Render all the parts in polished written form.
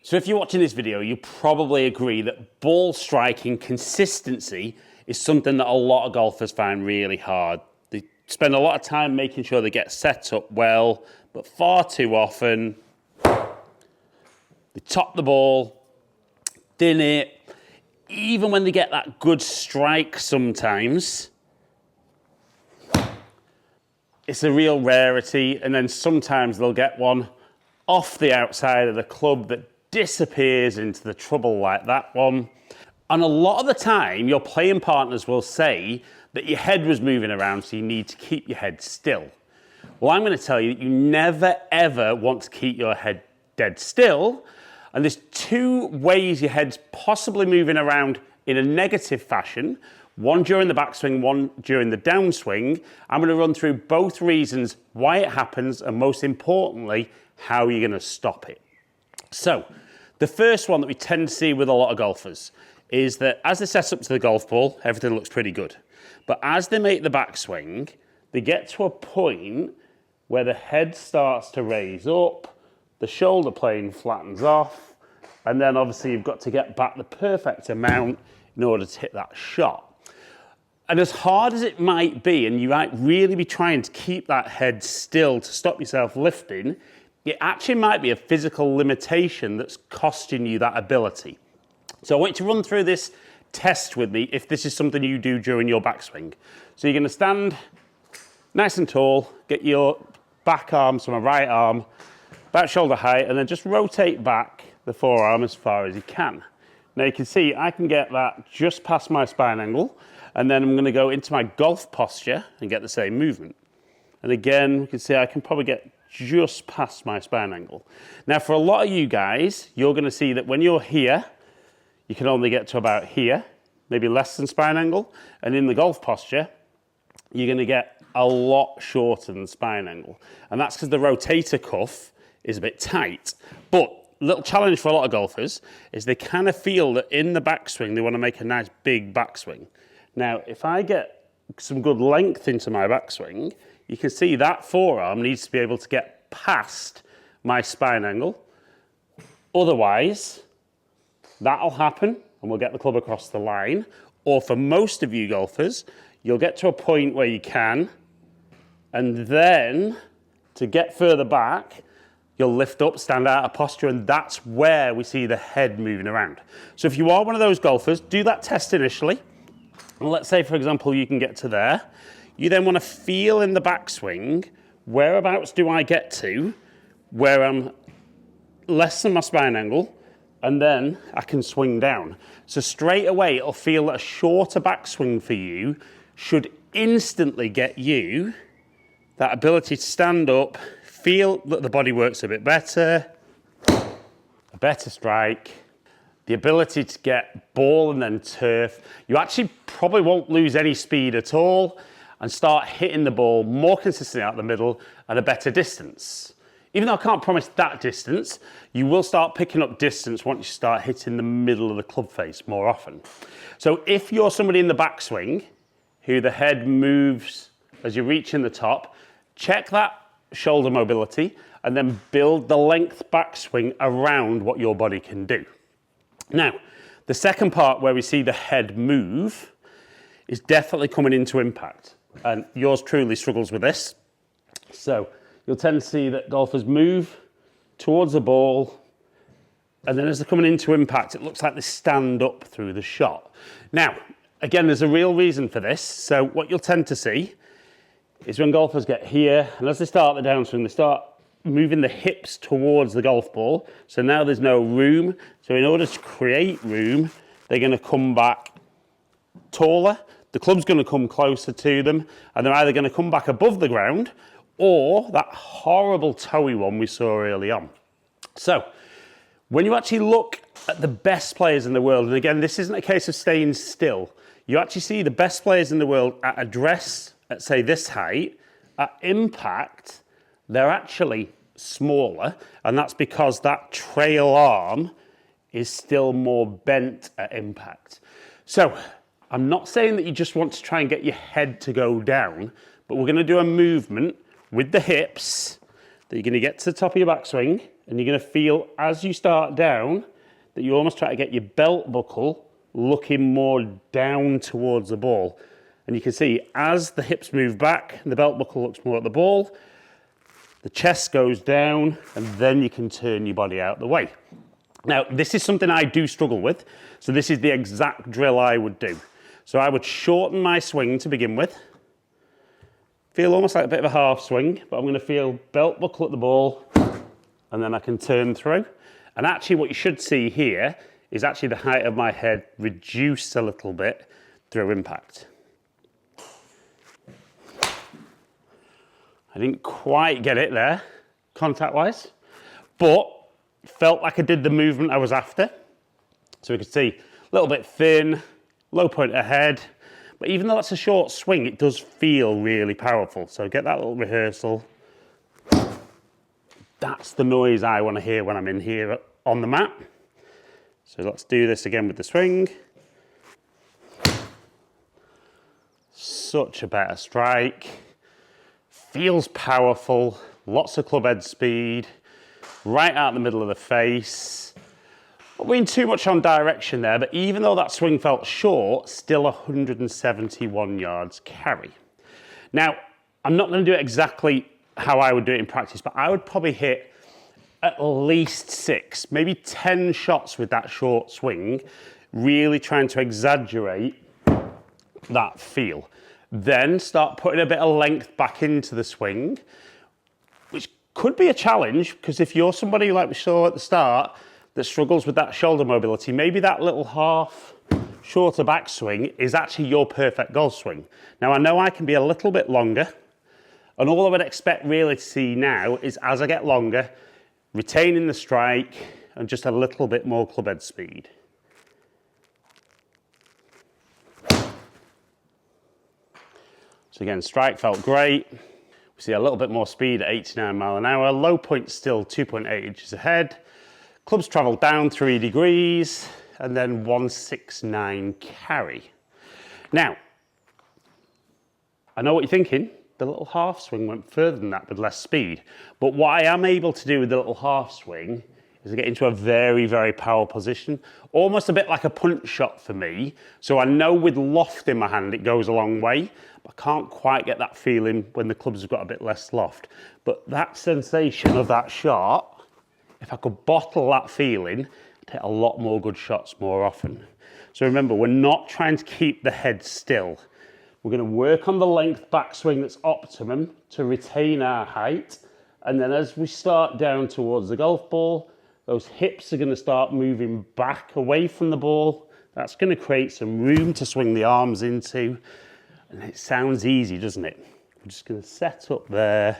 So if you're watching this video, you probably agree that ball striking consistency is something that a lot of golfers find really hard. They spend a lot of time making sure they get set up well, but far too often, they top the ball, din it, even when they get that good strike sometimes, it's a real rarity, and then sometimes they'll get one off the outside of the club that disappears into the trouble like that one. And a lot of the time, your playing partners will say that your head was moving around, so you need to keep your head still. Well, I'm going to tell you that you never, ever want to keep your head dead still. And there's two ways your head's possibly moving around in a negative fashion. One during the backswing, one during the downswing. I'm going to run through both reasons why it happens, and most importantly, how you're going to stop it. So, the first one that we tend to see with a lot of golfers is that as they set up to the golf ball, everything looks pretty good. But as they make the backswing, they get to a point where the head starts to raise up, the shoulder plane flattens off, and then obviously you've got to get back the perfect amount in order to hit that shot. And as hard as it might be, and you might really be trying to keep that head still to stop yourself lifting, it actually might be a physical limitation that's costing you that ability. So I want you to run through this test with me if this is something you do during your backswing. So you're going to stand nice and tall, get your back arm, so my right arm, about shoulder height, and then just rotate back the forearm as far as you can. Now you can see I can get that just past my spine angle, and then I'm going to go into my golf posture and get the same movement. And again, you can see I can probably get just past my spine angle. Now for a lot of you guys, you're going to see that when you're here, you can only get to about here, maybe less than spine angle, and in the golf posture, you're going to get a lot shorter than spine angle. And that's because the rotator cuff is a bit tight. But a little challenge for a lot of golfers is they kind of feel that in the backswing, they want to make a nice big backswing. Now, if I get some good length into my backswing, you can see that forearm needs to be able to get past my spine angle. Otherwise, that'll happen and we'll get the club across the line. Or for most of you golfers, you'll get to a point where you can, and then to get further back, you'll lift up, stand out of posture, and that's where we see the head moving around. So if you are one of those golfers, do that test initially. And let's say, for example, you can get to there. You then want to feel in the backswing, whereabouts do I get to, where I'm less than my spine angle, and then I can swing down. So straight away, it'll feel that a shorter backswing for you should instantly get you that ability to stand up, feel that the body works a bit better, a better strike, the ability to get ball and then turf. You actually probably won't lose any speed at all and start hitting the ball more consistently out the middle at a better distance. Even though I can't promise that distance, you will start picking up distance once you start hitting the middle of the club face more often. So if you're somebody in the backswing who the head moves as you reach in the top, check that shoulder mobility and then build the length backswing around what your body can do. Now, the second part where we see the head move is definitely coming into impact. And yours truly struggles with this. So you'll tend to see that golfers move towards the ball, and then as they're coming into impact, it looks like they stand up through the shot. Now, again, there's a real reason for this. So what you'll tend to see is when golfers get here, and as they start the downswing, they start moving the hips towards the golf ball. So now there's no room. So in order to create room, they're going to come back taller. The club's going to come closer to them, and they're either going to come back above the ground or that horrible toey one we saw early on. So when you actually look at the best players in the world, and again, this isn't a case of staying still, you actually see the best players in the world at address at, say, this height, at impact, they're actually smaller, and that's because that trail arm is still more bent at impact. So I'm not saying that you just want to try and get your head to go down, but we're going to do a movement with the hips that you're going to get to the top of your backswing and you're going to feel as you start down that you almost try to get your belt buckle looking more down towards the ball. And you can see as the hips move back and the belt buckle looks more at the ball, the chest goes down and then you can turn your body out the way. Now, this is something I do struggle with. So this is the exact drill I would do. So I would shorten my swing to begin with. Feel almost like a bit of a half swing, but I'm going to feel belt buckle at the ball and then I can turn through. And actually what you should see here is actually the height of my head reduced a little bit through impact. I didn't quite get it there, contact-wise, but felt like I did the movement I was after. So we could see a little bit thin, low point ahead, but even though that's a short swing, it does feel really powerful. So get that little rehearsal. That's the noise I want to hear when I'm in here on the mat. So let's do this again with the swing. Such a better strike. Feels powerful, lots of club head speed, right out the middle of the face. Not being too much on direction there, but even though that swing felt short, still 171 yards carry. Now, I'm not going to do it exactly how I would do it in practice, but I would probably hit at least 6, maybe 10 shots with that short swing, really trying to exaggerate that feel. Then start putting a bit of length back into the swing, which could be a challenge because if you're somebody like we saw at the start that struggles with that shoulder mobility, maybe that little half shorter backswing is actually your perfect golf swing. Now I know I can be a little bit longer, and all I would expect really to see now is as I get longer, retaining the strike and just a little bit more club head speed. So again, strike felt great. We see a little bit more speed at 89 mile an hour. Low point still 2.8 inches ahead. Clubs travel down 3 degrees and then 169 carry. Now, I know what you're thinking. The little half swing went further than that with less speed. But what I am able to do with the little half swing is to get into a very, very power position. Almost a bit like a punch shot for me. So I know with loft in my hand, it goes a long way. But I can't quite get that feeling when the clubs have got a bit less loft. But that sensation of that shot, if I could bottle that feeling, I'd hit a lot more good shots more often. So remember, we're not trying to keep the head still. We're going to work on the length backswing that's optimum to retain our height. And then as we start down towards the golf ball, those hips are going to start moving back away from the ball. That's going to create some room to swing the arms into. And it sounds easy, doesn't it? I'm just going to set up there,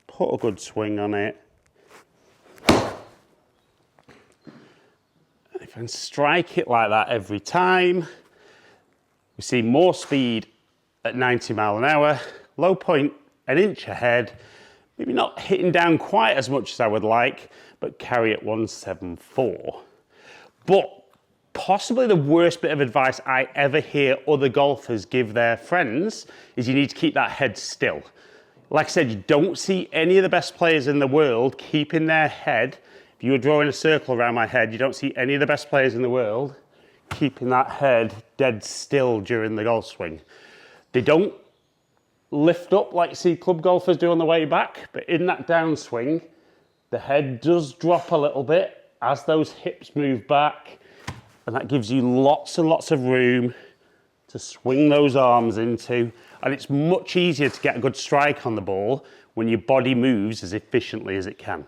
put a good swing on it. If I can strike it like that every time, we see more speed at 90 mile an hour, low point an inch ahead, maybe not hitting down quite as much as I would like, but carry at 174. But possibly the worst bit of advice I ever hear other golfers give their friends is you need to keep that head still. Like I said, you don't see any of the best players in the world keeping their head. If you were drawing a circle around my head, you don't see any of the best players in the world keeping that head dead still during the golf swing. They don't lift up like you see club golfers do on the way back, but in that downswing, the head does drop a little bit as those hips move back, and that gives you lots and lots of room to swing those arms into, and it's much easier to get a good strike on the ball when your body moves as efficiently as it can.